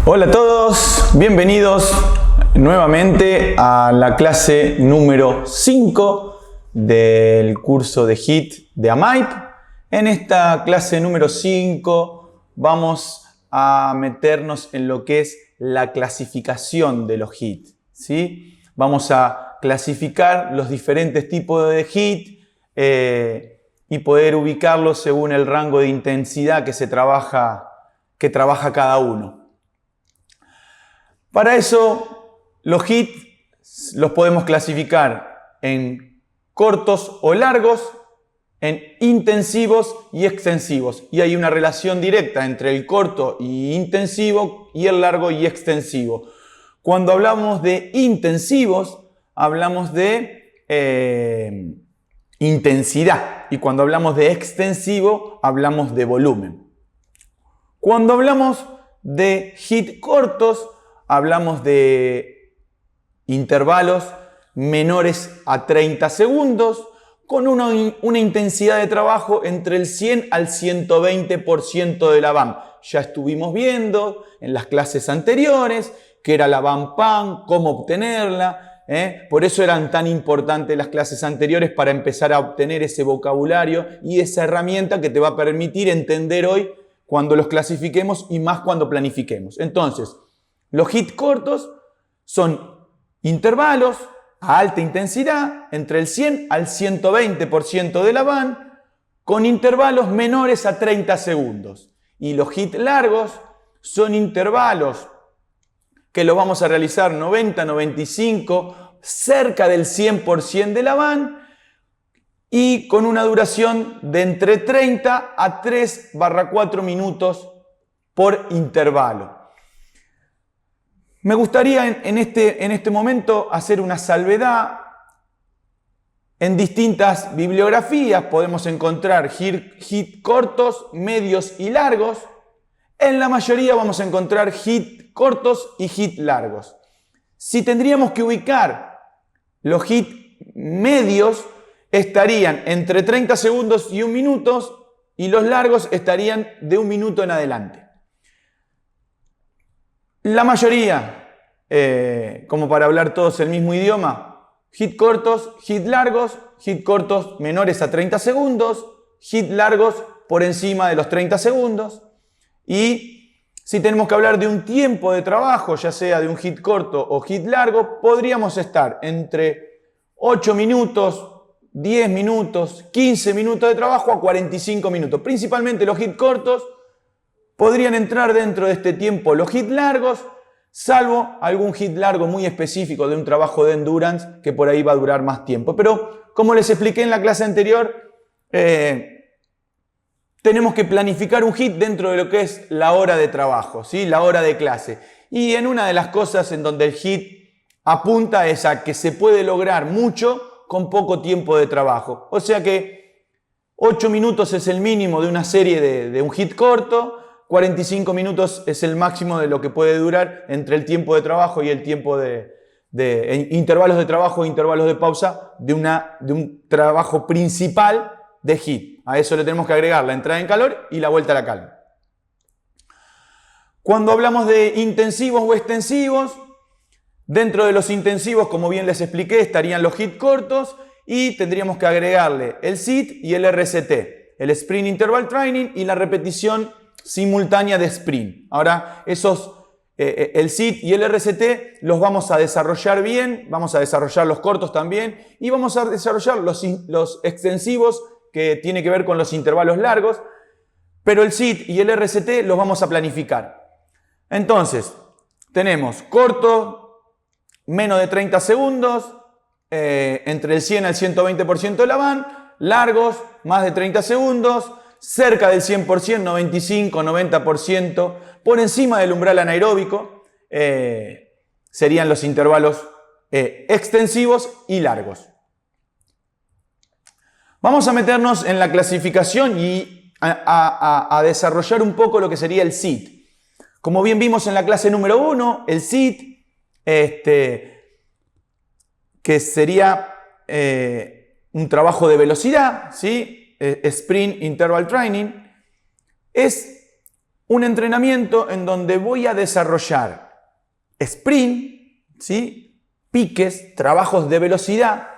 Hola a todos, bienvenidos nuevamente a la clase número 5 del curso de HIIT de AMAIP. En esta clase número 5 vamos a meternos en lo que es la clasificación de los HIIT, ¿sí? Vamos a clasificar los diferentes tipos de HIIT y poder ubicarlos según el rango de intensidad que trabaja cada uno. Para eso, los HIIT los podemos clasificar en cortos o largos, en intensivos y extensivos. Y hay una relación directa entre el corto y intensivo y el largo y extensivo. Cuando hablamos de intensivos, hablamos de intensidad. Y cuando hablamos de extensivo, hablamos de volumen. Cuando hablamos de HIIT cortos, hablamos de intervalos menores a 30 segundos con una intensidad de trabajo entre el 100 al 120% de la BAM. Ya estuvimos viendo en las clases anteriores qué era la BAM PAN, cómo obtenerla. Por eso eran tan importantes las clases anteriores para empezar a obtener ese vocabulario y esa herramienta que te va a permitir entender hoy cuando los clasifiquemos y más cuando planifiquemos. Entonces, los HIIT cortos son intervalos a alta intensidad, entre el 100 al 120% de la BAM, con intervalos menores a 30 segundos. Y los HIIT largos son intervalos que los vamos a realizar 90, 95, cerca del 100% de la BAM y con una duración de entre 30 a 3/4 minutos por intervalo. Me gustaría en este momento hacer una salvedad. En distintas bibliografías podemos encontrar HIIT cortos, medios y largos. En la mayoría vamos a encontrar HIIT cortos y HIIT largos. Si tendríamos que ubicar los HIIT medios, estarían entre 30 segundos y 1 minuto y los largos estarían de 1 minuto en adelante. La mayoría, como para hablar todos el mismo idioma, HIIT cortos, HIIT largos, HIIT cortos menores a 30 segundos, HIIT largos por encima de los 30 segundos. Y si tenemos que hablar de un tiempo de trabajo, ya sea de un HIIT corto o HIIT largo, podríamos estar entre 8 minutos, 10 minutos, 15 minutos de trabajo a 45 minutos. Principalmente los HIIT cortos. Podrían entrar dentro de este tiempo los HIIT largos, salvo algún HIIT largo muy específico de un trabajo de endurance que por ahí va a durar más tiempo. Pero como les expliqué en la clase anterior, tenemos que planificar un HIIT dentro de lo que es la hora de trabajo, ¿sí? La hora de clase. Y en una de las cosas en donde el HIIT apunta es a que se puede lograr mucho con poco tiempo de trabajo. O sea que 8 minutos es el mínimo de una serie de un HIIT corto. 45 minutos es el máximo de lo que puede durar entre el tiempo de trabajo y el tiempo de intervalos de trabajo e intervalos de pausa de un trabajo principal de HIIT. A eso le tenemos que agregar la entrada en calor y la vuelta a la calma. Cuando hablamos de intensivos o extensivos, dentro de los intensivos, como bien les expliqué, estarían los HIIT cortos y tendríamos que agregarle el SIT y el RCT, el Sprint Interval Training y la repetición simultánea de sprint. Ahora, el SIT y el RCT los vamos a desarrollar bien, vamos a desarrollar los cortos también y vamos a desarrollar los extensivos que tiene que ver con los intervalos largos, pero el SIT y el RCT los vamos a planificar. Entonces, tenemos corto, menos de 30 segundos, entre el 100 al 120% de la BAM, largos, más de 30 segundos, cerca del 100%, 95, 90%, por encima del umbral anaeróbico, serían los intervalos extensivos y largos. Vamos a meternos en la clasificación y a desarrollar un poco lo que sería el SIT. Como bien vimos en la clase número 1, el SIT, que sería un trabajo de velocidad, ¿sí? Sprint Interval Training, es un entrenamiento en donde voy a desarrollar sprint, ¿sí? Piques, trabajos de velocidad,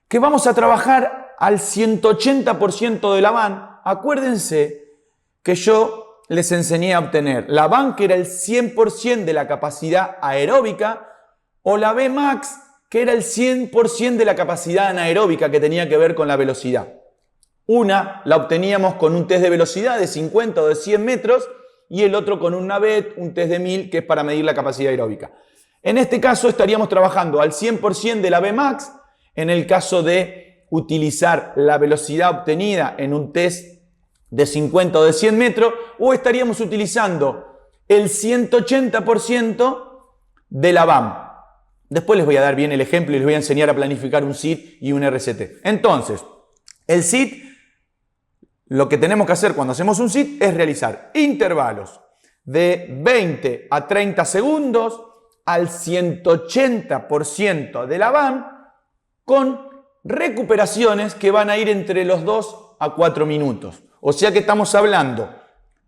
que vamos a trabajar al 180% de la van. Acuérdense que yo les enseñé a obtener la van, que era el 100% de la capacidad aeróbica, o la Vmax, que era el 100% de la capacidad anaeróbica, que tenía que ver con la velocidad. Una la obteníamos con un test de velocidad de 50 o de 100 metros y el otro con un NAVET, un test de 1000, que es para medir la capacidad aeróbica. En este caso estaríamos trabajando al 100% de la Vmax, en el caso de utilizar la velocidad obtenida en un test de 50 o de 100 metros, o estaríamos utilizando el 180% de la VAM. Después les voy a dar bien el ejemplo y les voy a enseñar a planificar un SIT y un RCT. Entonces, el SIT, lo que tenemos que hacer cuando hacemos un SIT es realizar intervalos de 20 a 30 segundos al 180% de la VAM con recuperaciones que van a ir entre los 2 a 4 minutos. O sea que estamos hablando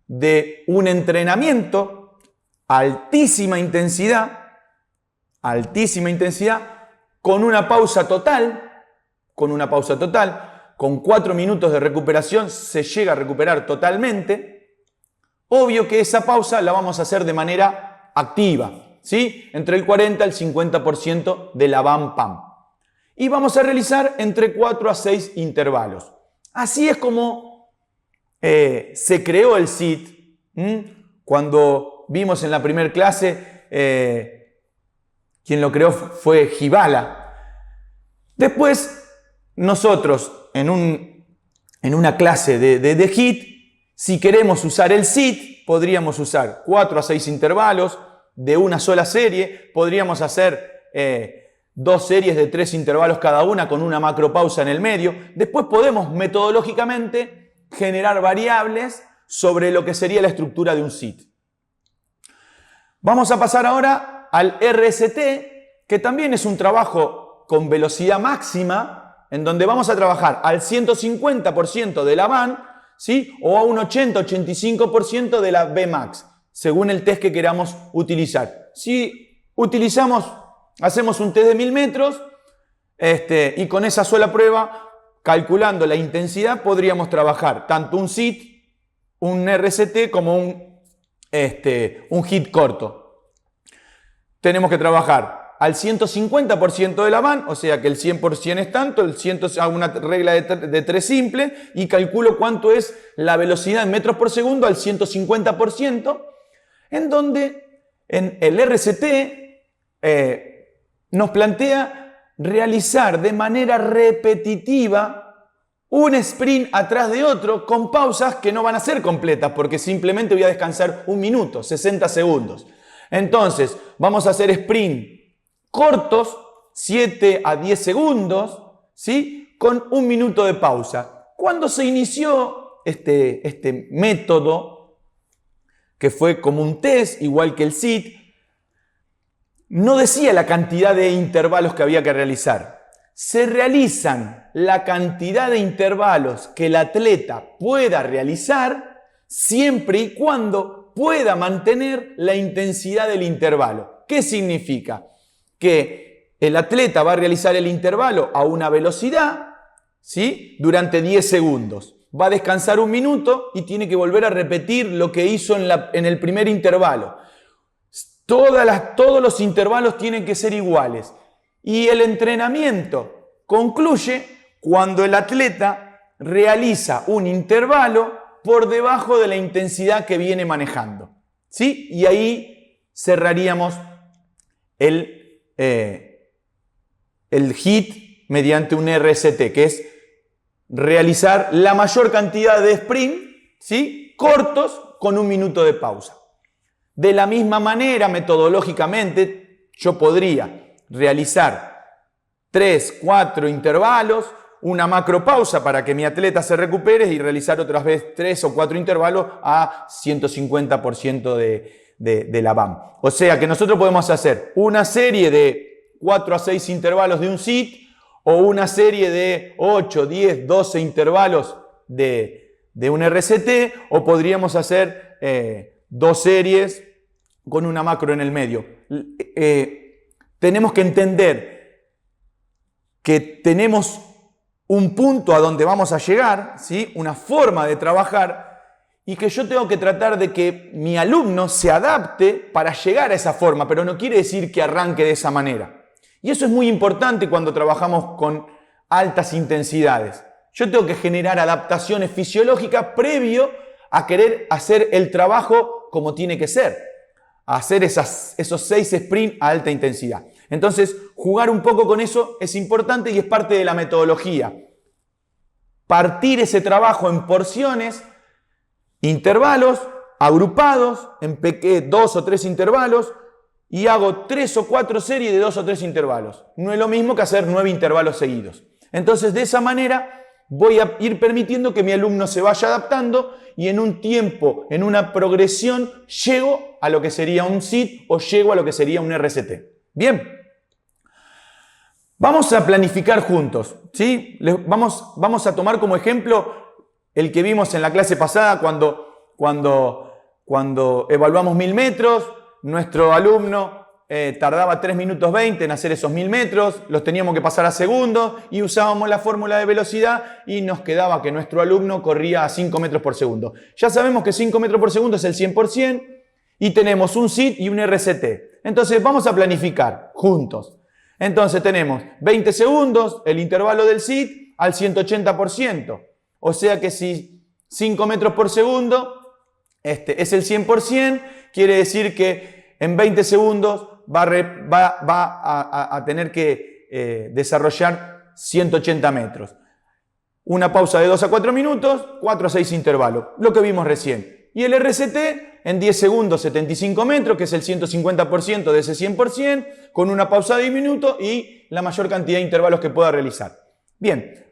de un entrenamiento altísima intensidad, con una pausa total, con 4 minutos de recuperación se llega a recuperar totalmente. Obvio que esa pausa la vamos a hacer de manera activa, ¿sí? Entre el 40 al 50% de la VAM-PAM. Y vamos a realizar entre 4 a 6 intervalos. Así es como se creó el SIT. Cuando vimos en la primera clase, quien lo creó fue Gibala. Después, nosotros en una clase de HIIT, si queremos usar el SIT, podríamos usar 4 a 6 intervalos de una sola serie. Podríamos hacer 2 series de 3 intervalos cada una con una macropausa en el medio. Después podemos metodológicamente generar variables sobre lo que sería la estructura de un SIT. Vamos a pasar ahora al RST, que también es un trabajo con velocidad máxima, en donde vamos a trabajar al 150% de la VAN, ¿sí? O a un 80-85% de la Vmax, según el test que queramos utilizar. Si hacemos un test de 1000 metros y con esa sola prueba, calculando la intensidad, podríamos trabajar tanto un SIT, un RCT como un HIIT corto. Tenemos que trabajar al 150% de la VAN, o sea que el 100% es tanto, hago una regla de 3 simple y calculo cuánto es la velocidad en metros por segundo al 150%, en donde en el RCT nos plantea realizar de manera repetitiva un sprint atrás de otro con pausas que no van a ser completas porque simplemente voy a descansar un minuto, 60 segundos. Entonces vamos a hacer sprint cortos, 7 a 10 segundos, ¿sí? Con un minuto de pausa. Cuando se inició este método, que fue como un test, igual que el SIT, no decía la cantidad de intervalos que había que realizar. Se realizan la cantidad de intervalos que el atleta pueda realizar siempre y cuando pueda mantener la intensidad del intervalo. ¿Qué significa? Que el atleta va a realizar el intervalo a una velocidad, ¿sí? Durante 10 segundos. Va a descansar un minuto y tiene que volver a repetir lo que hizo en el primer intervalo. Todos los intervalos tienen que ser iguales. Y el entrenamiento concluye cuando el atleta realiza un intervalo por debajo de la intensidad que viene manejando, ¿sí? Y ahí cerraríamos el HIIT mediante un RST, que es realizar la mayor cantidad de sprint, ¿sí? Cortos con un minuto de pausa. De la misma manera, metodológicamente, yo podría realizar 3, 4 intervalos, una macropausa para que mi atleta se recupere y realizar otras veces 3 o 4 intervalos a 150% de la VAM. O sea que nosotros podemos hacer una serie de 4 a 6 intervalos de un SIT o una serie de 8, 10, 12 intervalos de un RCT, o podríamos hacer 2 series con una macro en el medio. Tenemos que entender que tenemos un punto a donde vamos a llegar, ¿sí? Una forma de trabajar, y que yo tengo que tratar de que mi alumno se adapte para llegar a esa forma, pero no quiere decir que arranque de esa manera. Y eso es muy importante cuando trabajamos con altas intensidades. Yo tengo que generar adaptaciones fisiológicas previo a querer hacer el trabajo como tiene que ser, a hacer esos 6 sprints a alta intensidad. Entonces, jugar un poco con eso es importante y es parte de la metodología. Partir ese trabajo en porciones, intervalos, agrupados, en 2 o 3 intervalos, y hago 3 o 4 series de 2 o 3 intervalos. No es lo mismo que hacer 9 intervalos seguidos. Entonces, de esa manera voy a ir permitiendo que mi alumno se vaya adaptando y en un tiempo, en una progresión, llego a lo que sería un SIT o llego a lo que sería un RCT. Bien, vamos a planificar juntos, ¿sí? Vamos a tomar como ejemplo el que vimos en la clase pasada cuando evaluamos 1000 metros, nuestro alumno tardaba 3 minutos 20 en hacer esos 1000 metros, los teníamos que pasar a segundos y usábamos la fórmula de velocidad y nos quedaba que nuestro alumno corría a 5 metros por segundo. Ya sabemos que 5 metros por segundo es el 100% y tenemos un SIT y un RCT. Entonces vamos a planificar juntos. Entonces tenemos 20 segundos, el intervalo del SIT al 180%. O sea que si 5 metros por segundo es el 100%, quiere decir que en 20 segundos va a tener que desarrollar 180 metros. Una pausa de 2 a 4 minutos, 4 a 6 intervalos, lo que vimos recién. Y el RCT en 10 segundos 75 metros, que es el 150% de ese 100%, con una pausa de 10 minutos y la mayor cantidad de intervalos que pueda realizar. Bien,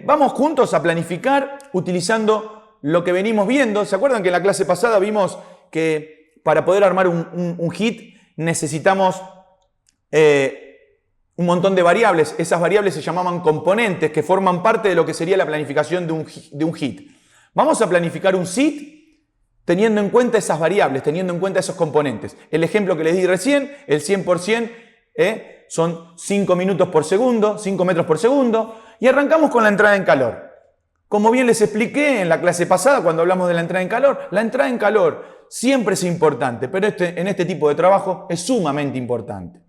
vamos juntos a planificar utilizando lo que venimos viendo. ¿Se acuerdan que en la clase pasada vimos que para poder armar un HIIT necesitamos un montón de variables? Esas variables se llamaban componentes que forman parte de lo que sería la planificación de un HIIT. Vamos a planificar un SIT teniendo en cuenta esas variables, teniendo en cuenta esos componentes. El ejemplo que les di recién, el 100%, son 5 minutos por segundo, 5 metros por segundo, y arrancamos con la entrada en calor. Como bien les expliqué en la clase pasada cuando hablamos de la entrada en calor siempre es importante, pero en este tipo de trabajo es sumamente importante.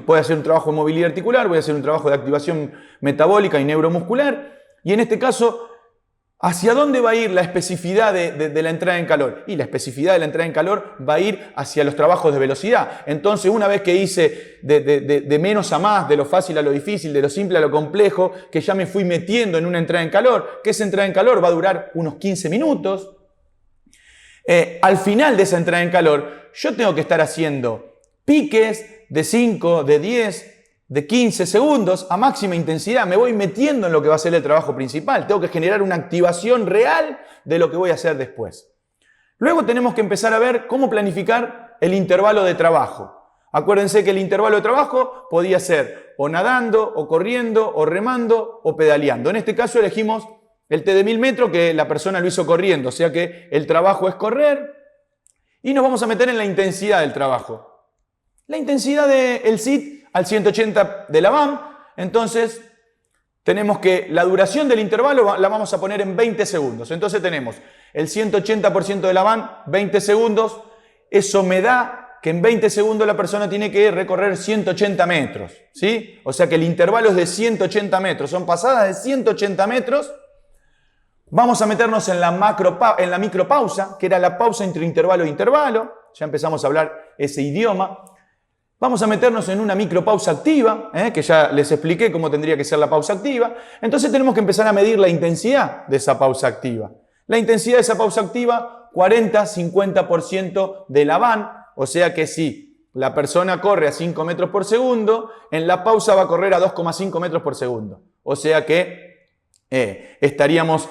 Puede hacer un trabajo de movilidad articular, voy a hacer un trabajo de activación metabólica y neuromuscular, y en este caso, ¿hacia dónde va a ir la especificidad de la entrada en calor? Y la especificidad de la entrada en calor va a ir hacia los trabajos de velocidad. Entonces, una vez que hice de menos a más, de lo fácil a lo difícil, de lo simple a lo complejo, que ya me fui metiendo en una entrada en calor, que esa entrada en calor va a durar unos 15 minutos. Al final de esa entrada en calor, yo tengo que estar haciendo piques de 5, de 10, de 15 segundos a máxima intensidad. Me voy metiendo en lo que va a ser el trabajo principal. Tengo que generar una activación real de lo que voy a hacer después. Luego tenemos que empezar a ver cómo planificar el intervalo de trabajo. Acuérdense que el intervalo de trabajo podía ser o nadando, o corriendo, o remando, o pedaleando. En este caso elegimos el T de 1000 metros que la persona lo hizo corriendo. O sea que el trabajo es correr. Y nos vamos a meter en la intensidad del trabajo. La intensidad del SIT al 180 de la BAM, entonces tenemos que la duración del intervalo la vamos a poner en 20 segundos. Entonces tenemos el 180% de la BAM, 20 segundos, eso me da que en 20 segundos la persona tiene que recorrer 180 metros, ¿sí? O sea que el intervalo es de 180 metros, son pasadas de 180 metros. Vamos a meternos en la micropausa, que era la pausa entre intervalo e intervalo, ya empezamos a hablar ese idioma. Vamos a meternos en una micropausa activa, que ya les expliqué cómo tendría que ser la pausa activa. Entonces tenemos que empezar a medir la intensidad de esa pausa activa. La intensidad de esa pausa activa, 40-50% de la BAN. O sea que si la persona corre a 5 metros por segundo, en la pausa va a correr a 2,5 metros por segundo. O sea que estaríamos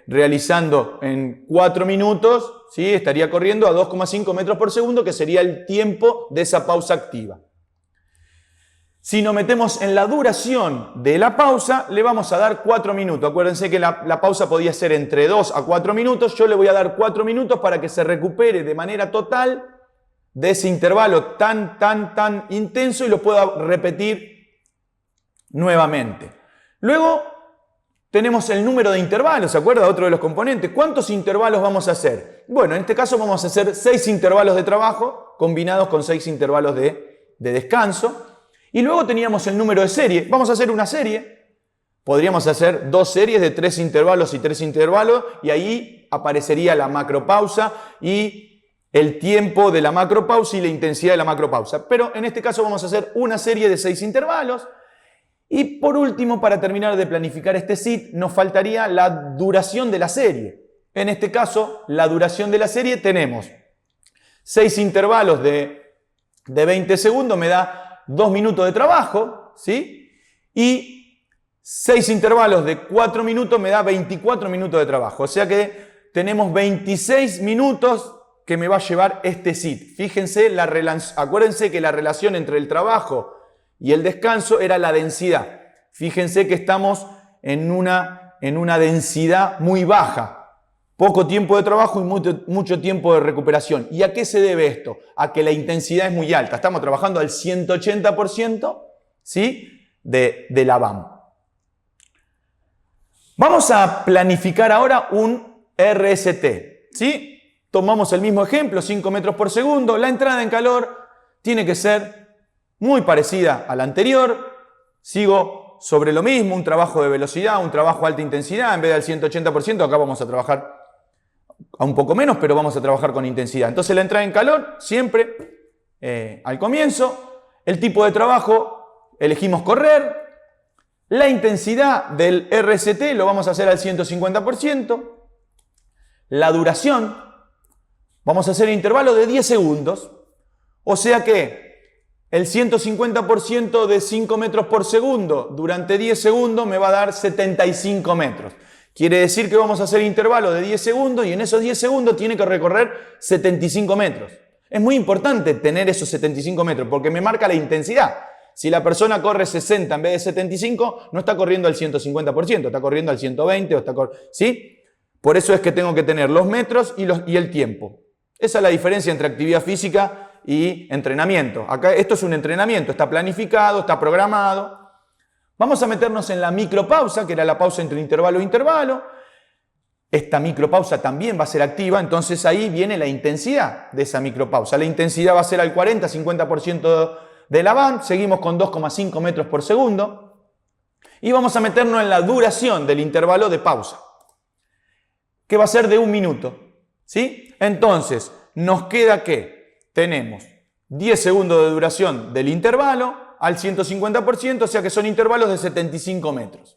realizando en 4 minutos, ¿sí? Estaría corriendo a 2,5 metros por segundo, que sería el tiempo de esa pausa activa. Si nos metemos en la duración de la pausa, le vamos a dar 4 minutos. Acuérdense que la pausa podía ser entre 2 a 4 minutos. Yo le voy a dar 4 minutos para que se recupere de manera total de ese intervalo tan intenso y lo pueda repetir nuevamente. Luego tenemos el número de intervalos, ¿se acuerda? Otro de los componentes. ¿Cuántos intervalos vamos a hacer? Bueno, en este caso vamos a hacer 6 intervalos de trabajo combinados con 6 intervalos de descanso. Y luego teníamos el número de serie. Vamos a hacer una serie. Podríamos hacer 2 series de 3 intervalos y 3 intervalos y ahí aparecería la macropausa y el tiempo de la macropausa y la intensidad de la macropausa. Pero en este caso vamos a hacer una serie de 6 intervalos. Y por último, para terminar de planificar este SIT, nos faltaría la duración de la serie. En este caso, la duración de la serie tenemos 6 intervalos de 20 segundos, me da 2 minutos de trabajo, ¿sí? Y 6 intervalos de 4 minutos me da 24 minutos de trabajo. O sea que tenemos 26 minutos que me va a llevar este SIT. Fíjense, acuérdense que la relación entre el trabajo y el descanso era la densidad. Fíjense que estamos en una densidad muy baja. Poco tiempo de trabajo y mucho tiempo de recuperación. ¿Y a qué se debe esto? A que la intensidad es muy alta. Estamos trabajando al 180%, ¿sí? de la BAM. Vamos a planificar ahora un RST, ¿sí? Tomamos el mismo ejemplo, 5 metros por segundo. La entrada en calor tiene que ser muy parecida a la anterior. Sigo sobre lo mismo, un trabajo de velocidad, un trabajo de alta intensidad. En vez del 180%, acá vamos a trabajar a un poco menos, pero vamos a trabajar con intensidad. Entonces la entrada en calor, siempre al comienzo. El tipo de trabajo, elegimos correr. La intensidad del RST lo vamos a hacer al 150%. La duración, vamos a hacer intervalo de 10 segundos. O sea que el 150% de 5 metros por segundo durante 10 segundos me va a dar 75 metros. Quiere decir que vamos a hacer intervalo de 10 segundos y en esos 10 segundos tiene que recorrer 75 metros. Es muy importante tener esos 75 metros porque me marca la intensidad. Si la persona corre 60 en vez de 75, no está corriendo al 150%, está corriendo al 120 o ¿sí? Por eso es que tengo que tener los metros y el tiempo. Esa es la diferencia entre actividad física y entrenamiento. Acá esto es un entrenamiento, está planificado, está programado. Vamos a meternos en la micropausa, que era la pausa entre intervalo e intervalo. Esta micropausa también va a ser activa, entonces ahí viene la intensidad de esa micropausa. La intensidad va a ser al 40-50% de la BAM, seguimos con 2,5 metros por segundo. Y vamos a meternos en la duración del intervalo de pausa, que va a ser de 1 minuto. ¿Sí? Entonces, nos queda que tenemos 10 segundos de duración del intervalo al 150%, o sea que son intervalos de 75 metros.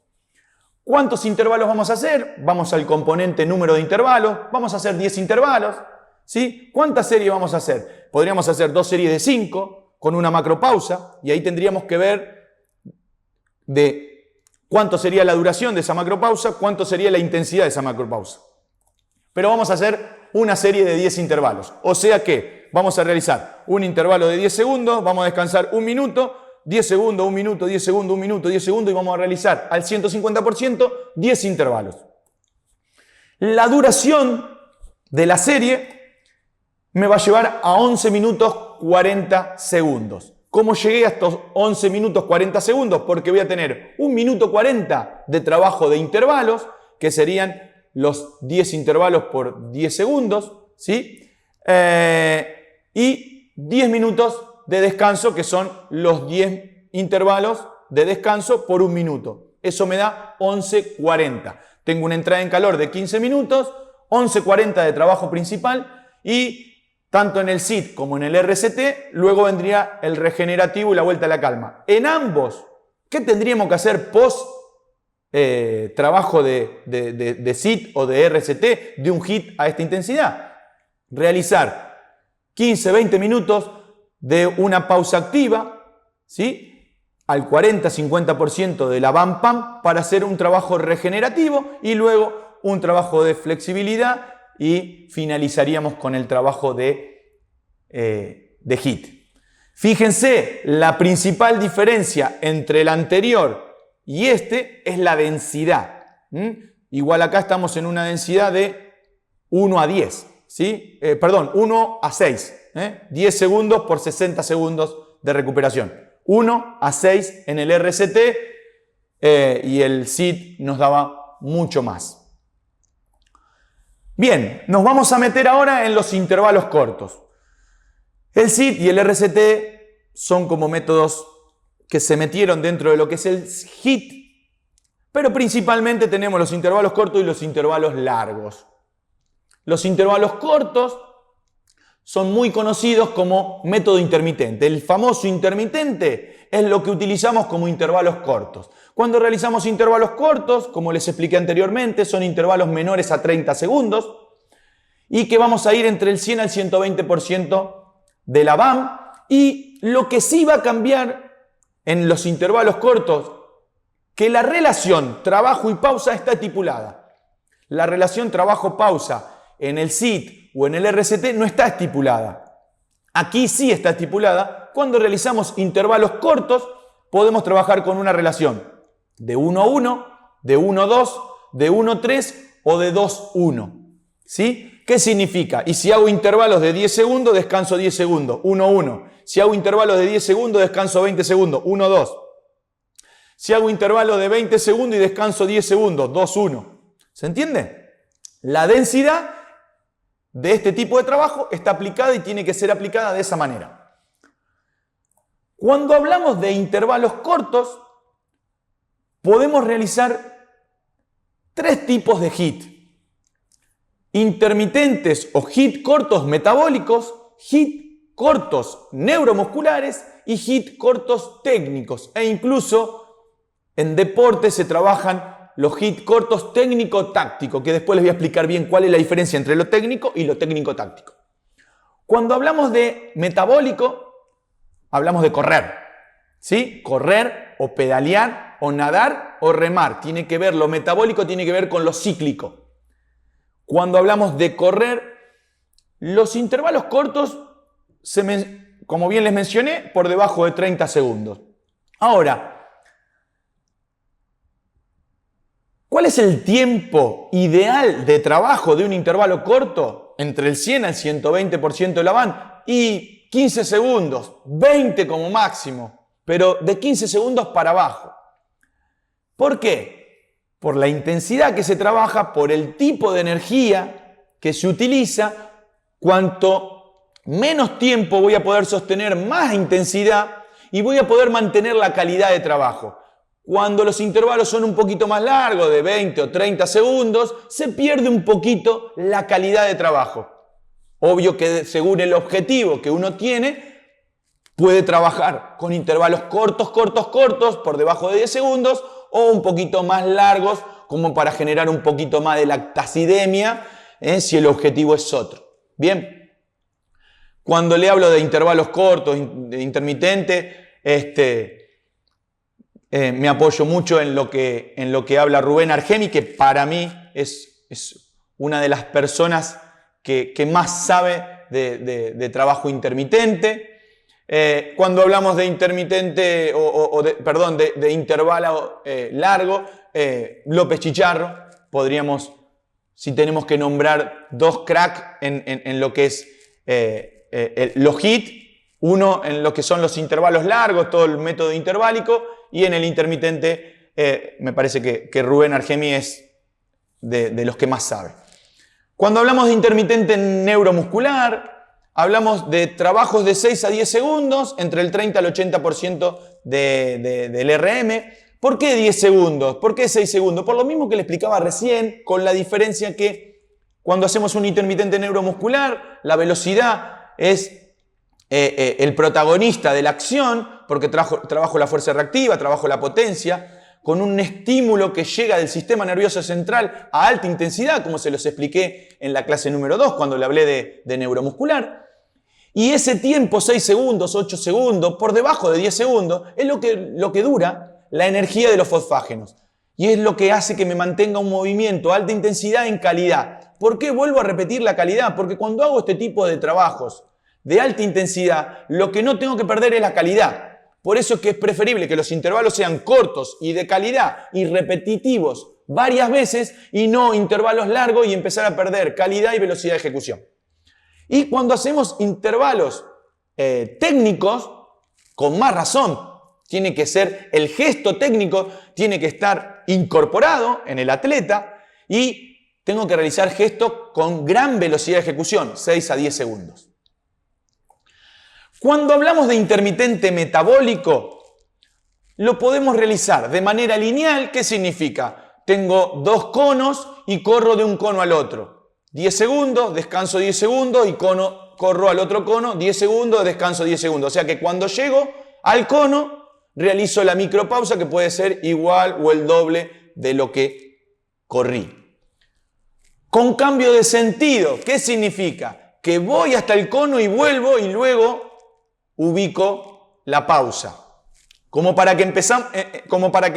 ¿Cuántos intervalos vamos a hacer? Vamos al componente número de intervalos, vamos a hacer 10 intervalos. ¿Sí? ¿Cuántas series vamos a hacer? Podríamos hacer 2 series de 5 con una macropausa y ahí tendríamos que ver de cuánto sería la duración de esa macropausa, cuánto sería la intensidad de esa macropausa. Pero vamos a hacer una serie de 10 intervalos. O sea que vamos a realizar un intervalo de 10 segundos, vamos a descansar 1 minuto, 10 segundos, 1 minuto, 10 segundos, 1 minuto, 10 segundos y vamos a realizar al 150% 10 intervalos. La duración de la serie me va a llevar a 11 minutos 40 segundos. ¿Cómo llegué a estos 11 minutos 40 segundos? Porque voy a tener 1 minuto 40 de trabajo de intervalos, que serían los 10 intervalos por 10 segundos, ¿sí? Y 10 minutos de descanso, que son los 10 intervalos de descanso por 1 minuto. Eso me da 11:40. Tengo una entrada en calor de 15 minutos, 11:40 de trabajo principal y tanto en el SIT como en el RST, luego vendría el regenerativo y la vuelta a la calma. En ambos, ¿qué tendríamos que hacer post trabajo de SIT o de RST de un HIIT a esta intensidad? Realizar 15-20 minutos de una pausa activa, ¿sí? Al 40-50% de la BAM-PAM para hacer un trabajo regenerativo y luego un trabajo de flexibilidad y finalizaríamos con el trabajo de HIIT. Fíjense, la principal diferencia entre el anterior y este es la densidad. Igual acá estamos en una densidad de 1 a 10, ¿sí? 1 a 6. 10 segundos por 60 segundos de recuperación. 1 a 6 en el RCT y el SIT nos daba mucho más. Bien, nos vamos a meter ahora en los intervalos cortos. El SIT y el RCT son como métodos que se metieron dentro de lo que es el HIIT, pero principalmente tenemos los intervalos cortos y los intervalos largos. Los intervalos cortos son muy conocidos como método intermitente. El famoso intermitente es lo que utilizamos como intervalos cortos. Cuando realizamos intervalos cortos, como les expliqué anteriormente, son intervalos menores a 30 segundos y que vamos a ir entre el 100 al 120% de la VAM. Y lo que sí va a cambiar en los intervalos cortos, que la relación trabajo y pausa está estipulada. La relación trabajo-pausa en el SIT o en el RCT no está estipulada. Aquí sí está estipulada. Cuando realizamos intervalos cortos, podemos trabajar con una relación de 1-1, de 1-2, de 1-3 o de 2-1. ¿Sí? ¿Qué significa? Y si hago intervalos de 10 segundos, descanso 10 segundos, 1-1. Si hago intervalos de 10 segundos, descanso 20 segundos, 1-2. Si hago intervalos de 20 segundos y descanso 10 segundos, 2-1. ¿Se entiende? La densidad de este tipo de trabajo está aplicada y tiene que ser aplicada de esa manera. Cuando hablamos de intervalos cortos, podemos realizar 3 tipos de HIIT. Intermitentes o HIIT cortos metabólicos, HIIT cortos neuromusculares y HIIT cortos técnicos. E incluso en deporte se trabajan los HIIT cortos técnico-táctico, que después les voy a explicar bien cuál es la diferencia entre lo técnico y lo técnico-táctico. Cuando hablamos de metabólico, hablamos de correr. ¿Sí? Correr o pedalear o nadar o remar. Tiene que ver, lo metabólico tiene que ver con lo cíclico. Cuando hablamos de correr, los intervalos cortos, como bien les mencioné, por debajo de 30 segundos. Ahora, ¿cuál es el tiempo ideal de trabajo de un intervalo corto? Entre el 100 al 120% de la VAM y 15 segundos, 20 como máximo, pero de 15 segundos para abajo. ¿Por qué? Por la intensidad que se trabaja, por el tipo de energía que se utiliza. Cuanto menos tiempo voy a poder sostener más intensidad y voy a poder mantener la calidad de trabajo. Cuando los intervalos son un poquito más largos, de 20 o 30 segundos, se pierde un poquito la calidad de trabajo. Obvio que según el objetivo que uno tiene, puede trabajar con intervalos cortos, por debajo de 10 segundos, o un poquito más largos, como para generar un poquito más de lactacidemia, si el objetivo es otro. Bien, cuando le hablo de intervalos cortos, de intermitente, me apoyo mucho en lo que habla Rubén Argemi, que para mí es una de las personas que más sabe de trabajo intermitente. Cuando hablamos de intermitente de intervalo largo, López Chicharro, podríamos, si tenemos que nombrar 2 cracks en lo que es los HIIT, uno en lo que son los intervalos largos, todo el método interválico, y en el intermitente me parece que Rubén Argemi es de los que más sabe. Cuando hablamos de intermitente neuromuscular, hablamos de trabajos de 6 a 10 segundos, entre el 30 al 80% del RM. ¿Por qué 10 segundos? ¿Por qué 6 segundos? Por lo mismo que le explicaba recién, con la diferencia que cuando hacemos un intermitente neuromuscular, la velocidad es el protagonista de la acción, porque trabajo la fuerza reactiva, trabajo la potencia, con un estímulo que llega del sistema nervioso central a alta intensidad, como se los expliqué en la clase número 2, cuando le hablé de neuromuscular. Y ese tiempo, 6 segundos, 8 segundos, por debajo de 10 segundos, es lo que dura la energía de los fosfágenos. Y es lo que hace que me mantenga un movimiento, alta intensidad en calidad. ¿Por qué vuelvo a repetir la calidad? Porque cuando hago este tipo de trabajos de alta intensidad, lo que no tengo que perder es la calidad. Por eso es que es preferible que los intervalos sean cortos y de calidad y repetitivos varias veces y no intervalos largos y empezar a perder calidad y velocidad de ejecución. Y cuando hacemos intervalos técnicos, con más razón, tiene que ser el gesto técnico, tiene que estar incorporado en el atleta y tengo que realizar gestos con gran velocidad de ejecución, 6 a 10 segundos. Cuando hablamos de intermitente metabólico, lo podemos realizar de manera lineal. ¿Qué significa? Tengo 2 conos y corro de un cono al otro. 10 segundos, descanso 10 segundos y corro al otro cono, 10 segundos, descanso 10 segundos. O sea que cuando llego al cono, realizo la micropausa que puede ser igual o el doble de lo que corrí. Con cambio de sentido, ¿qué significa? Que voy hasta el cono y vuelvo y luego ubico la pausa. Como para que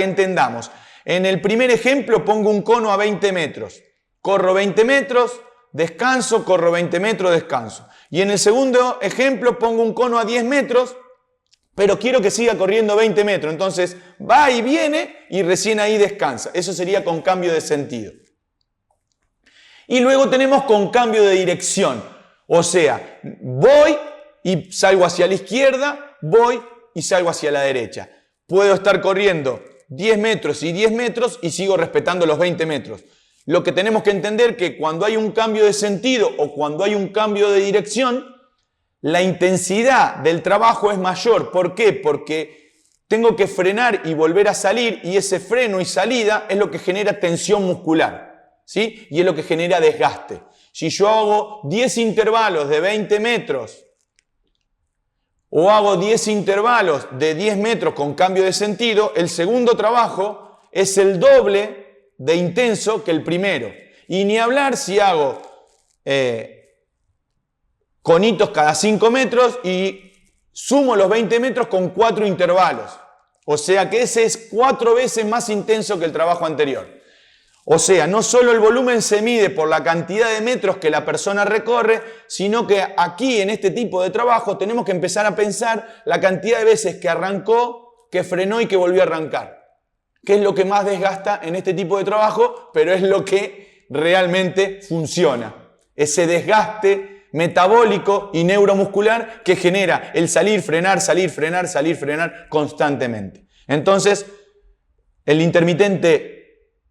entendamos. En el primer ejemplo pongo un cono a 20 metros. Corro 20 metros, descanso, corro 20 metros, descanso. Y en el segundo ejemplo pongo un cono a 10 metros, pero quiero que siga corriendo 20 metros. Entonces va y viene y recién ahí descansa. Eso sería con cambio de sentido. Y luego tenemos con cambio de dirección. O sea, voy y salgo hacia la izquierda, voy y salgo hacia la derecha. Puedo estar corriendo 10 metros y 10 metros y sigo respetando los 20 metros. Lo que tenemos que entender es que cuando hay un cambio de sentido o cuando hay un cambio de dirección, la intensidad del trabajo es mayor. ¿Por qué? Porque tengo que frenar y volver a salir y ese freno y salida es lo que genera tensión muscular, ¿sí? Y es lo que genera desgaste. Si yo hago 10 intervalos de 20 metros o hago 10 intervalos de 10 metros con cambio de sentido, el segundo trabajo es el doble de intenso que el primero. Y ni hablar si hago conitos cada 5 metros y sumo los 20 metros con 4 intervalos. O sea que ese es 4 veces más intenso que el trabajo anterior. O sea, no solo el volumen se mide por la cantidad de metros que la persona recorre, sino que aquí en este tipo de trabajo tenemos que empezar a pensar la cantidad de veces que arrancó, que frenó y que volvió a arrancar. ¿Qué es lo que más desgasta en este tipo de trabajo? Pero es lo que realmente funciona. Ese desgaste metabólico y neuromuscular que genera el salir, frenar, salir, frenar, salir, frenar constantemente. Entonces, el intermitente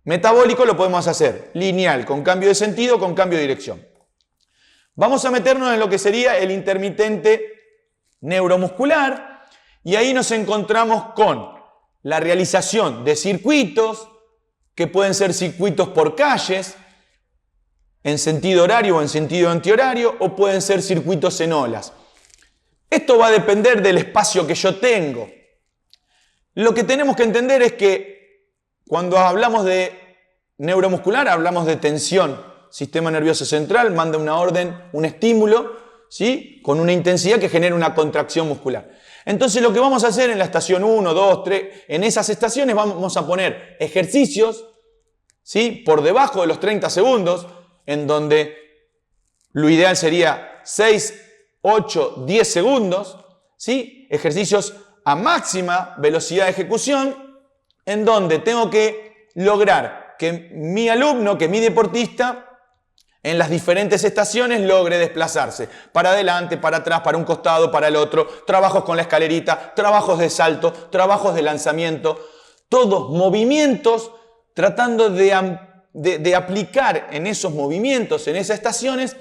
metabólico lo podemos hacer lineal, con cambio de sentido, con cambio de dirección. Vamos a meternos en lo que sería el intermitente neuromuscular y ahí nos encontramos con la realización de circuitos, que pueden ser circuitos por calles, en sentido horario o en sentido antihorario, o pueden ser circuitos en olas. Esto va a depender del espacio que yo tengo. Lo que tenemos que entender es que cuando hablamos de neuromuscular, hablamos de tensión. Sistema nervioso central manda una orden, un estímulo, ¿sí? Con una intensidad que genera una contracción muscular. Entonces lo que vamos a hacer en la estación 1, 2, 3, en esas estaciones vamos a poner ejercicios, ¿sí? Por debajo de los 30 segundos, en donde lo ideal sería 6, 8, 10 segundos, ¿sí? Ejercicios a máxima velocidad de ejecución, en donde tengo que lograr que mi alumno, que mi deportista, en las diferentes estaciones logre desplazarse para adelante, para atrás, para un costado, para el otro, trabajos con la escalerita, trabajos de salto, trabajos de lanzamiento, todos movimientos tratando de aplicar en esos movimientos, en esas estaciones,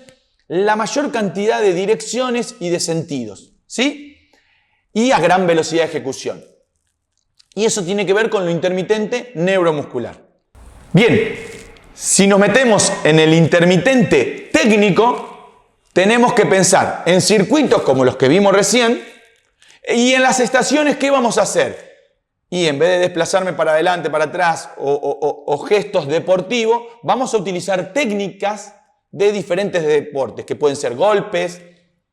la mayor cantidad de direcciones y de sentidos, ¿sí? Y a gran velocidad de ejecución. Y eso tiene que ver con lo intermitente neuromuscular. Bien, si nos metemos en el intermitente técnico, tenemos que pensar en circuitos como los que vimos recién y en las estaciones, ¿qué vamos a hacer? Y en vez de desplazarme para adelante, para atrás o gestos deportivos, vamos a utilizar técnicas de diferentes deportes, que pueden ser golpes,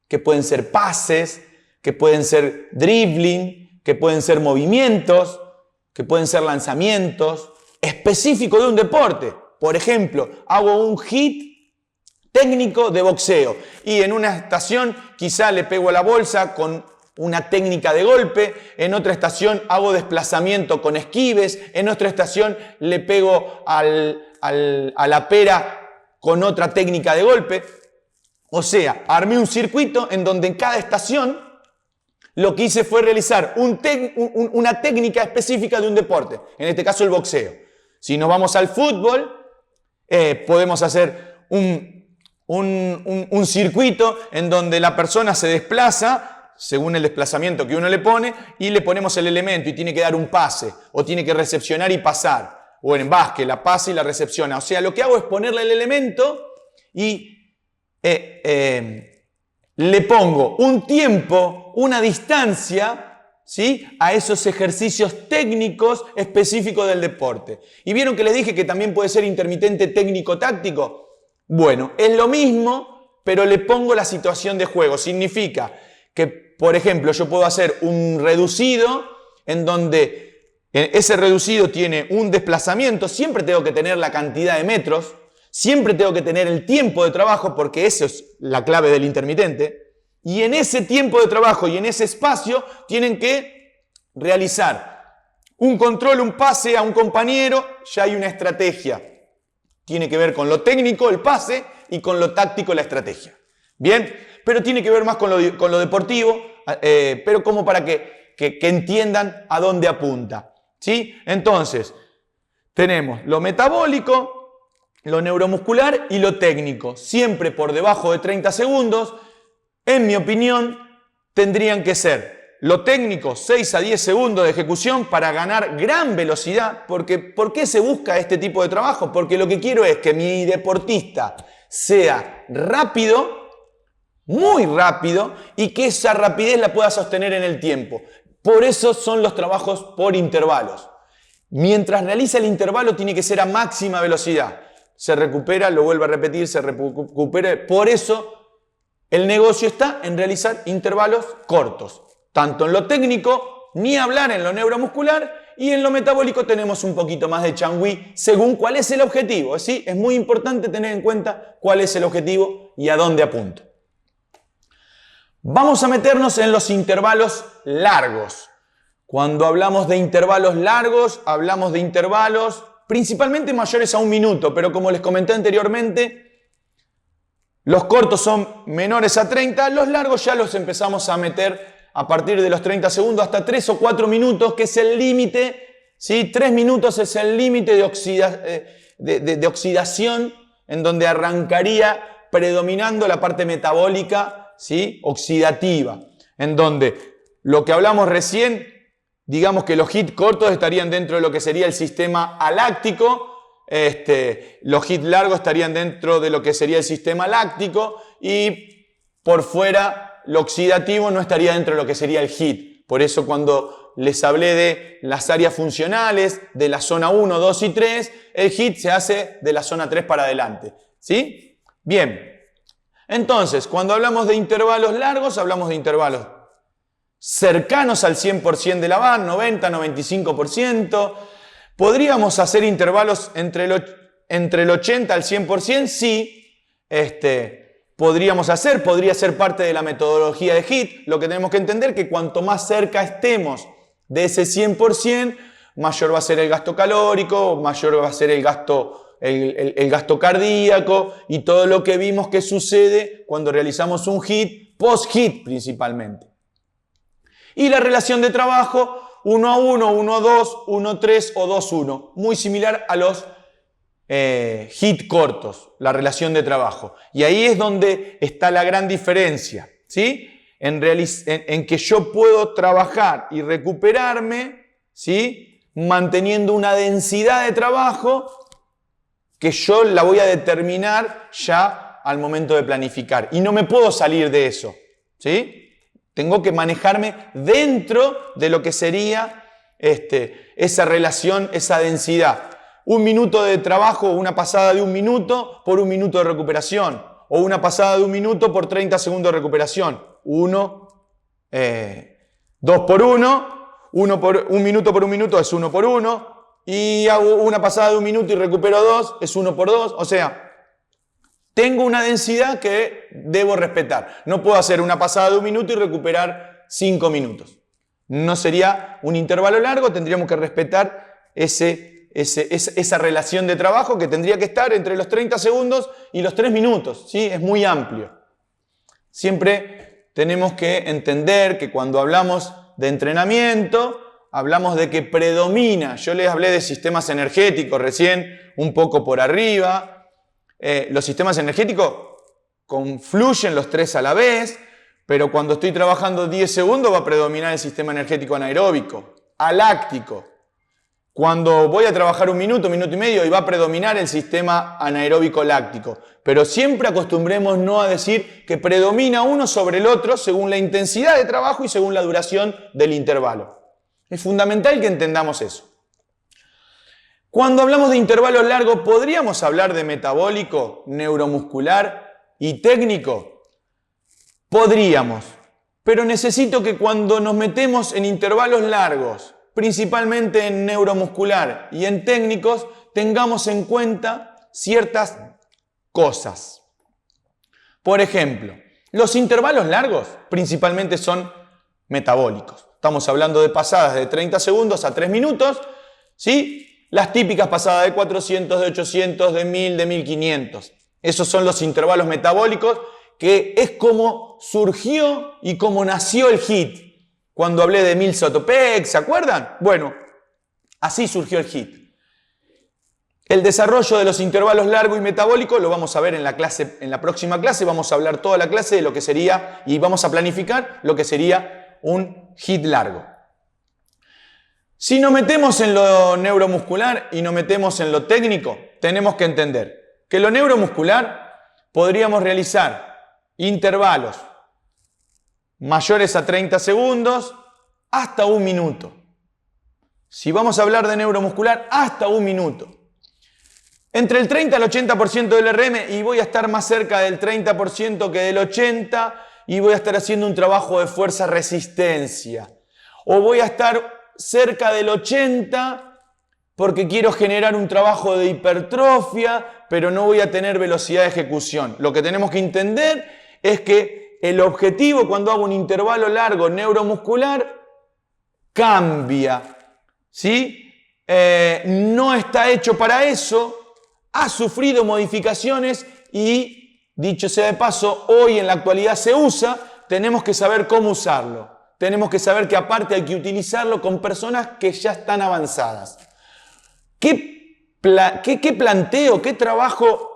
que pueden ser pases, que pueden ser dribbling, que pueden ser movimientos, que pueden ser lanzamientos específicos de un deporte. Por ejemplo, hago un hit técnico de boxeo. Y en una estación quizá le pego a la bolsa con una técnica de golpe, en otra estación hago desplazamiento con esquives, en otra estación le pego a la pera con otra técnica de golpe. O sea, armé un circuito en donde en cada estación lo que hice fue realizar una técnica específica de un deporte, en este caso el boxeo. Si nos vamos al fútbol, podemos hacer un circuito en donde la persona se desplaza según el desplazamiento que uno le pone y le ponemos el elemento y tiene que dar un pase o tiene que recepcionar y pasar. O en básquet, la pasa y la recepciona. O sea, lo que hago es ponerle el elemento y le pongo un tiempo, una distancia, ¿sí?, a esos ejercicios técnicos específicos del deporte. ¿Y vieron que les dije que también puede ser intermitente técnico-táctico? Bueno, es lo mismo, pero le pongo la situación de juego. Significa que, por ejemplo, yo puedo hacer un reducido en donde ese reducido tiene un desplazamiento, siempre tengo que tener la cantidad de metros, siempre tengo que tener el tiempo de trabajo, porque eso es la clave del intermitente, y en ese tiempo de trabajo y en ese espacio tienen que realizar un control, un pase a un compañero, ya hay una estrategia. Tiene que ver con lo técnico, el pase, y con lo táctico, la estrategia. Bien, pero tiene que ver más con lo deportivo, pero como para que entiendan a dónde apunta. ¿Sí? Entonces, tenemos lo metabólico, lo neuromuscular y lo técnico. Siempre por debajo de 30 segundos, en mi opinión, tendrían que ser lo técnico 6 a 10 segundos de ejecución para ganar gran velocidad. Porque, ¿por qué se busca este tipo de trabajo? Porque lo que quiero es que mi deportista sea rápido, muy rápido, y que esa rapidez la pueda sostener en el tiempo. Por eso son los trabajos por intervalos. Mientras realiza el intervalo tiene que ser a máxima velocidad. Se recupera, lo vuelve a repetir, se recupera. Por eso el negocio está en realizar intervalos cortos. Tanto en lo técnico, ni hablar en lo neuromuscular, y en lo metabólico tenemos un poquito más de changüí según cuál es el objetivo. ¿Sí? Es muy importante tener en cuenta cuál es el objetivo y a dónde apunto. Vamos a meternos en los intervalos largos. Cuando hablamos de intervalos largos, hablamos de intervalos principalmente mayores a 1 minuto, pero como les comenté anteriormente, los cortos son menores a 30, los largos ya los empezamos a meter a partir de los 30 segundos hasta 3 o 4 minutos, que es el límite, ¿sí? 3 minutos es el límite de oxidación, en donde arrancaría predominando la parte metabólica, ¿sí?, oxidativa, en donde lo que hablamos recién, digamos que los hits cortos estarían dentro de lo que sería el sistema aláctico, los hits largos estarían dentro de lo que sería el sistema láctico, y por fuera lo oxidativo no estaría dentro de lo que sería el hit. Por eso cuando les hablé de las áreas funcionales, de la zona 1, 2 y 3, el hit se hace de la zona 3 para adelante. ¿Sí? Bien. Entonces, cuando hablamos de intervalos largos, hablamos de intervalos cercanos al 100% de la barra, 90, 95%. ¿Podríamos hacer intervalos entre el 80 al 100%? Sí, podría ser parte de la metodología de HIIT. Lo que tenemos que entender es que cuanto más cerca estemos de ese 100%, mayor va a ser el gasto calórico, mayor va a ser el gasto cardíaco y todo lo que vimos que sucede cuando realizamos un HIIT, post-HIIT principalmente. Y la relación de trabajo 1 a 1, 1 a 2, 1 a 3 o 2 a 1. Muy similar a los HIIT cortos, la relación de trabajo. Y ahí es donde está la gran diferencia, ¿sí? En que yo puedo trabajar y recuperarme, ¿sí?, manteniendo una densidad de trabajo que yo la voy a determinar ya al momento de planificar. Y no me puedo salir de eso, ¿sí? Tengo que manejarme dentro de lo que sería esa relación, esa densidad. 1 minuto de trabajo, una pasada de 1 minuto por 1 minuto de recuperación. O una pasada de 1 minuto por 30 segundos de recuperación. 2 por 1, 1 minuto por 1 minuto es 1 por 1. Y hago una pasada de 1 minuto y recupero 2, es 1 por 2. O sea, tengo una densidad que debo respetar. No puedo hacer una pasada de 1 minuto y recuperar 5 minutos. No sería un intervalo largo, tendríamos que respetar esa relación de trabajo que tendría que estar entre los 30 segundos y los 3 minutos. ¿Sí? Es muy amplio. Siempre tenemos que entender que cuando hablamos de entrenamiento, hablamos de que predomina. Yo les hablé de sistemas energéticos recién, un poco por arriba. Los sistemas energéticos confluyen los 3 a la vez, pero cuando estoy trabajando 10 segundos va a predominar el sistema energético anaeróbico, aláctico. Cuando voy a trabajar 1 minuto, 1 minuto y medio, y va a predominar el sistema anaeróbico láctico. Pero siempre acostumbremos no a decir que predomina uno sobre el otro según la intensidad de trabajo y según la duración del intervalo. Es fundamental que entendamos eso. Cuando hablamos de intervalos largos, ¿podríamos hablar de metabólico, neuromuscular y técnico? Podríamos, pero necesito que cuando nos metemos en intervalos largos, principalmente en neuromuscular y en técnicos, tengamos en cuenta ciertas cosas. Por ejemplo, los intervalos largos principalmente son metabólicos. Estamos hablando de pasadas de 30 segundos a 3 minutos, ¿sí? Las típicas pasadas de 400, de 800, de 1000, de 1500. Esos son los intervalos metabólicos, que es como surgió y como nació el HIIT. Cuando hablé de Mills Ottopek, ¿se acuerdan? Bueno, así surgió el HIIT. El desarrollo de los intervalos largos y metabólicos lo vamos a ver en la próxima clase. Vamos a hablar toda la clase de lo que sería y vamos a planificar lo que sería un HIIT largo. Si nos metemos en lo neuromuscular y nos metemos en lo técnico, tenemos que entender que lo neuromuscular podríamos realizar intervalos mayores a 30 segundos hasta 1 minuto. Si vamos a hablar de neuromuscular, hasta 1 minuto. Entre el 30 al 80% del RM, y voy a estar más cerca del 30% que del 80%, y voy a estar haciendo un trabajo de fuerza-resistencia. O voy a estar cerca del 80% porque quiero generar un trabajo de hipertrofia, pero no voy a tener velocidad de ejecución. Lo que tenemos que entender es que el objetivo cuando hago un intervalo largo neuromuscular cambia, ¿sí? No está hecho para eso, ha sufrido modificaciones y, dicho sea de paso, hoy en la actualidad se usa, tenemos que saber cómo usarlo. Tenemos que saber que aparte hay que utilizarlo con personas que ya están avanzadas. ¿Qué planteo, qué trabajo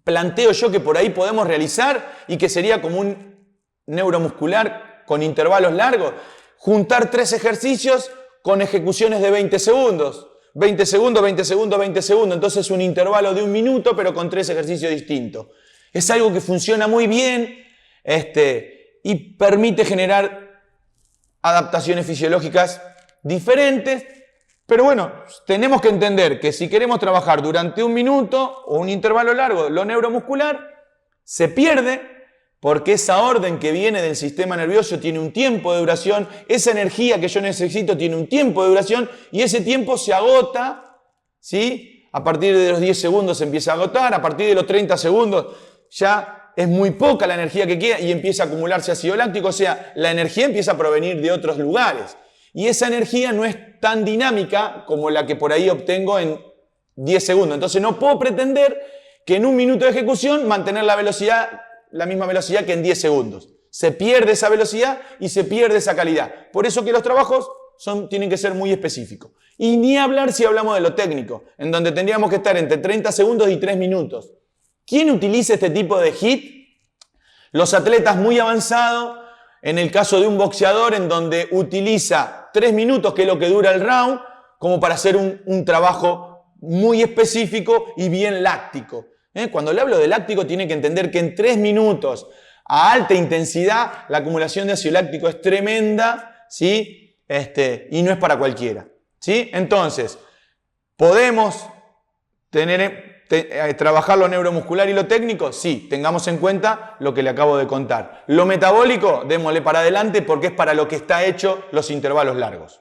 planteo yo que por ahí podemos realizar y que sería como un neuromuscular con intervalos largos? Juntar 3 ejercicios con ejecuciones de 20 segundos. 20 segundos, 20 segundos, 20 segundos. Entonces un intervalo de 1 minuto pero con 3 ejercicios distintos. Es algo que funciona muy bien y permite generar adaptaciones fisiológicas diferentes. Pero bueno, tenemos que entender que si queremos trabajar durante 1 minuto o un intervalo largo, lo neuromuscular se pierde porque esa orden que viene del sistema nervioso tiene un tiempo de duración, esa energía que yo necesito tiene un tiempo de duración y ese tiempo se agota, ¿sí? A partir de los 10 segundos se empieza a agotar, a partir de los 30 segundos ya es muy poca la energía que queda y empieza a acumularse ácido láctico, o sea, la energía empieza a provenir de otros lugares. Y esa energía no es tan dinámica como la que por ahí obtengo en 10 segundos. Entonces no puedo pretender que en 1 minuto de ejecución mantener la misma velocidad que en 10 segundos. Se pierde esa velocidad y se pierde esa calidad. Por eso que los trabajos tienen que ser muy específicos. Y ni hablar si hablamos de lo técnico, en donde tendríamos que estar entre 30 segundos y 3 minutos. ¿Quién utiliza este tipo de HIIT? Los atletas muy avanzados. En el caso de un boxeador en donde utiliza 3 minutos, que es lo que dura el round, como para hacer un trabajo muy específico y bien láctico. Cuando le hablo de láctico tiene que entender que en 3 minutos a alta intensidad la acumulación de ácido láctico es tremenda, ¿sí? Y no es para cualquiera, ¿sí? Entonces, podemos trabajar lo neuromuscular y lo técnico, sí, tengamos en cuenta lo que le acabo de contar. Lo metabólico, démosle para adelante porque es para lo que está hecho los intervalos largos.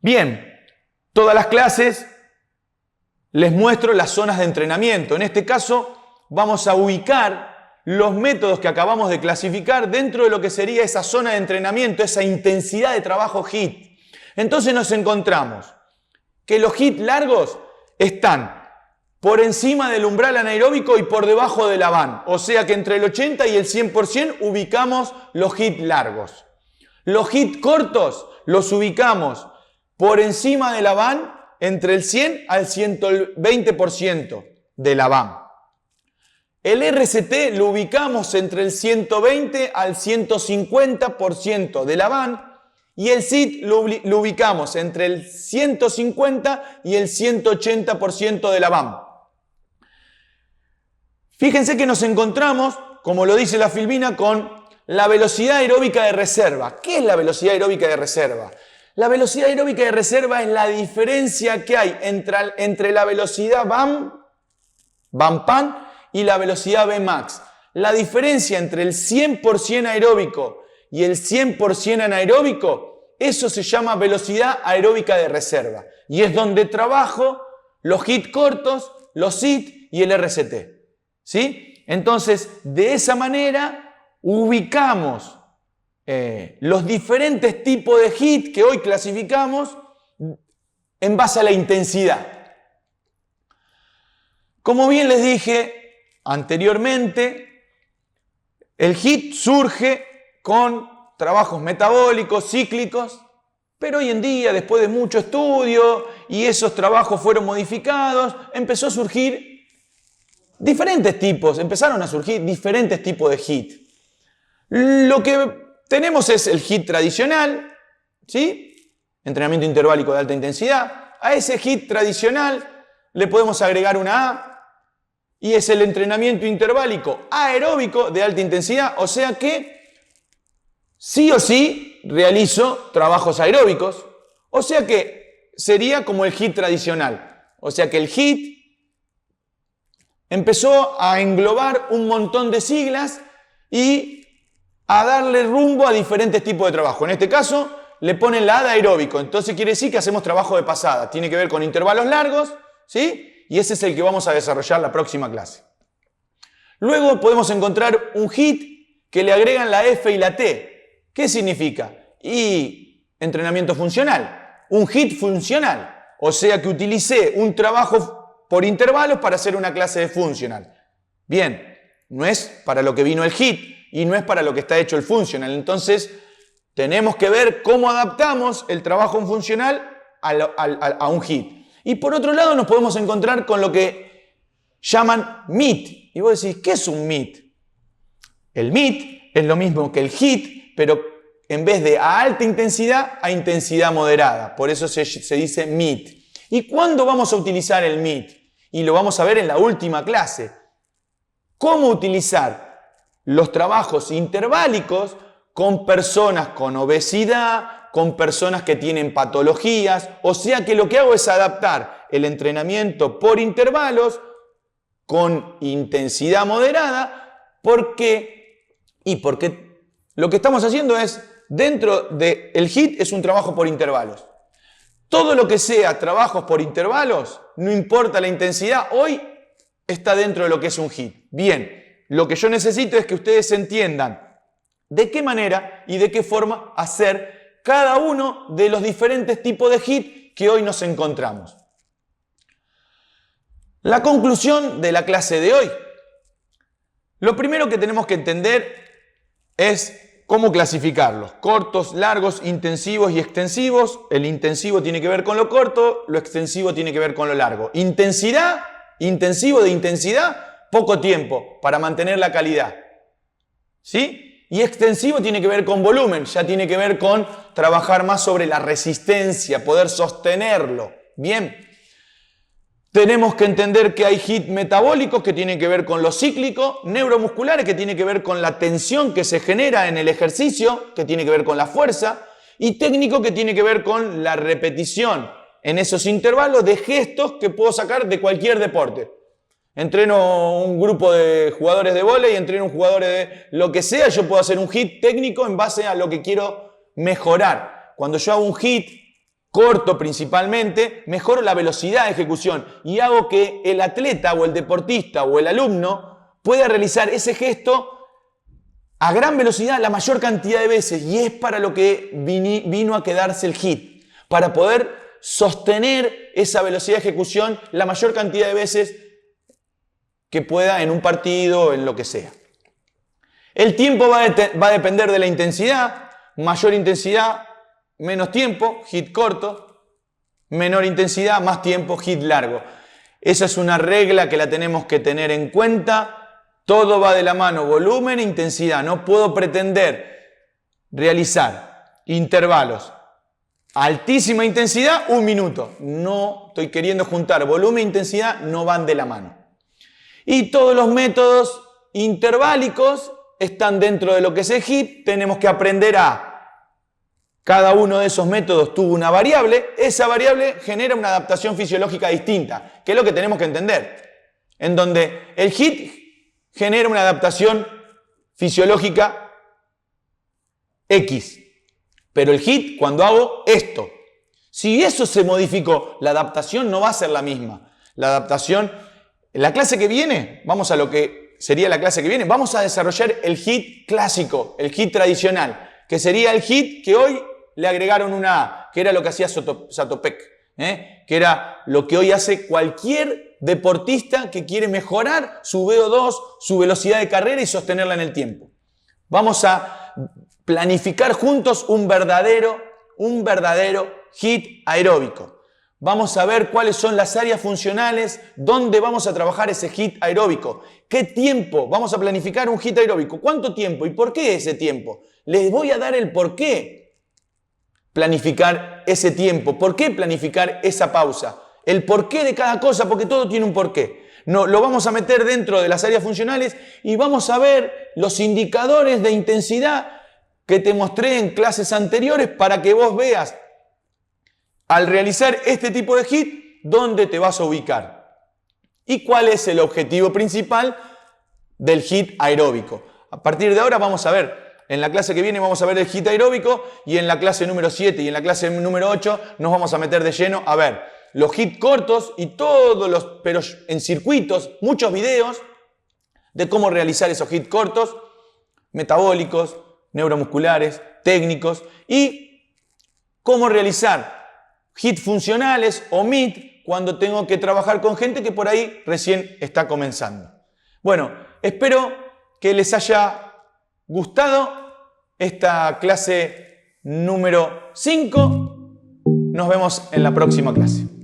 Bien, todas las clases les muestro las zonas de entrenamiento. En este caso, vamos a ubicar los métodos que acabamos de clasificar dentro de lo que sería esa zona de entrenamiento, esa intensidad de trabajo HIIT. Entonces nos encontramos que los HIIT largos están por encima del umbral anaeróbico y por debajo de la VAN. O sea que entre el 80 y el 100% ubicamos los HIIT largos. Los HIIT cortos los ubicamos por encima de la VAN entre el 100 al 120% de la VAN. El RCT lo ubicamos entre el 120 al 150% de la VAN y el SIT lo ubicamos entre el 150 y el 180% de la VAN. Fíjense que nos encontramos, como lo dice la filmina, con la velocidad aeróbica de reserva. ¿Qué es la velocidad aeróbica de reserva? La velocidad aeróbica de reserva es la diferencia que hay entre la velocidad VAM-PAN y la velocidad Vmax. La diferencia entre el 100% aeróbico y el 100% anaeróbico, eso se llama velocidad aeróbica de reserva. Y es donde trabajo los HIIT cortos, los SIT y el RCT. ¿Sí? Entonces, de esa manera ubicamos los diferentes tipos de HIIT que hoy clasificamos en base a la intensidad. Como bien les dije anteriormente, el HIIT surge con trabajos metabólicos, cíclicos, pero hoy en día, después de mucho estudio y esos trabajos fueron modificados, empezaron a surgir diferentes tipos de HIIT. Lo que tenemos es el HIIT tradicional, ¿sí? Entrenamiento interválico de alta intensidad. A ese HIIT tradicional le podemos agregar una A, y es el entrenamiento interválico aeróbico de alta intensidad, o sea que sí o sí realizo trabajos aeróbicos, o sea que sería como el HIIT tradicional. O sea que el HIIT empezó a englobar un montón de siglas y a darle rumbo a diferentes tipos de trabajo. En este caso le ponen la A de aeróbico, entonces quiere decir que hacemos trabajo de pasada. Tiene que ver con intervalos largos, ¿sí? Y ese es el que vamos a desarrollar la próxima clase. Luego podemos encontrar un HIIT que le agregan la F y la T. ¿Qué significa? Y entrenamiento funcional. Un HIIT funcional. O sea que utilicé un trabajo por intervalos para hacer una clase de funcional. Bien, no es para lo que vino el HIIT y no es para lo que está hecho el funcional. Entonces, tenemos que ver cómo adaptamos el trabajo funcional a un HIIT. Y por otro lado nos podemos encontrar con lo que llaman MIT. Y vos decís, ¿qué es un MIT? El MIT es lo mismo que el HIIT, pero en vez de a alta intensidad, a intensidad moderada. Por eso se dice MIT. ¿Y cuándo vamos a utilizar el MIT? Y lo vamos a ver en la última clase. ¿Cómo utilizar los trabajos interválicos con personas con obesidad, con personas que tienen patologías? O sea que lo que hago es adaptar el entrenamiento por intervalos con intensidad moderada. ¿Por qué? Y porque lo que estamos haciendo es, dentro del HIIT es un trabajo por intervalos. Todo lo que sea trabajos por intervalos, no importa la intensidad, hoy está dentro de lo que es un HIIT. Bien, lo que yo necesito es que ustedes entiendan de qué manera y de qué forma hacer cada uno de los diferentes tipos de HIIT que hoy nos encontramos. La conclusión de la clase de hoy. Lo primero que tenemos que entender es cómo clasificarlos. Cortos, largos, intensivos y extensivos. El intensivo tiene que ver con lo corto, lo extensivo tiene que ver con lo largo. Intensidad, intensivo de intensidad, poco tiempo para mantener la calidad. ¿Sí? Y extensivo tiene que ver con volumen, ya tiene que ver con trabajar más sobre la resistencia, poder sostenerlo. Bien. Tenemos que entender que hay HIIT metabólicos que tienen que ver con lo cíclico, neuromusculares que tienen que ver con la tensión que se genera en el ejercicio, que tiene que ver con la fuerza, y técnico que tiene que ver con la repetición en esos intervalos de gestos que puedo sacar de cualquier deporte. Entreno un grupo de jugadores de vóley, entreno un jugador de lo que sea, yo puedo hacer un HIIT técnico en base a lo que quiero mejorar. Cuando yo hago un HIIT corto principalmente, mejoro la velocidad de ejecución y hago que el atleta o el deportista o el alumno pueda realizar ese gesto a gran velocidad la mayor cantidad de veces, y es para lo que vino a quedarse el HIIT, para poder sostener esa velocidad de ejecución la mayor cantidad de veces que pueda en un partido o en lo que sea. El tiempo va a depender de la intensidad. Mayor intensidad, menos tiempo, HIIT corto. Menor intensidad, más tiempo, HIIT largo. Esa es una regla que la tenemos que tener en cuenta. Todo va de la mano, volumen e intensidad. No puedo pretender realizar intervalos altísima intensidad, 1 minuto. No estoy queriendo juntar volumen e intensidad, no van de la mano. Y todos los métodos interválicos están dentro de lo que es el HIIT. Tenemos que aprender cada uno de esos métodos tuvo una variable. Esa variable genera una adaptación fisiológica distinta, que es lo que tenemos que entender. En donde el HIIT genera una adaptación fisiológica X. Pero el HIIT, cuando hago esto, si eso se modificó, la adaptación no va a ser la misma. La adaptación, en la clase que viene, vamos a lo que sería la clase que viene, vamos a desarrollar el HIIT clásico, el HIIT tradicional, que sería el HIIT que hoy le agregaron una A, que era lo que hacía Zatopek, que era lo que hoy hace cualquier deportista que quiere mejorar su VO2, su velocidad de carrera y sostenerla en el tiempo. Vamos a planificar juntos un verdadero HIIT aeróbico. Vamos a ver cuáles son las áreas funcionales, dónde vamos a trabajar ese HIIT aeróbico, qué tiempo vamos a planificar un HIIT aeróbico, cuánto tiempo y por qué ese tiempo. Les voy a dar el por qué planificar ese tiempo, por qué planificar esa pausa, el porqué de cada cosa, porque todo tiene un porqué. No, lo vamos a meter dentro de las áreas funcionales y vamos a ver los indicadores de intensidad que te mostré en clases anteriores para que vos veas al realizar este tipo de HIIT dónde te vas a ubicar y cuál es el objetivo principal del HIIT aeróbico. A partir de ahora vamos a ver, en la clase que viene vamos a ver el HIIT aeróbico y en la clase número 7 y en la clase número 8 nos vamos a meter de lleno a ver los HIIT cortos y todos los, pero en circuitos, muchos videos de cómo realizar esos HIIT cortos, metabólicos, neuromusculares, técnicos y cómo realizar HIIT funcionales o MIT cuando tengo que trabajar con gente que por ahí recién está comenzando. Bueno, espero que les haya gustado esta clase número 5. Nos vemos en la próxima clase.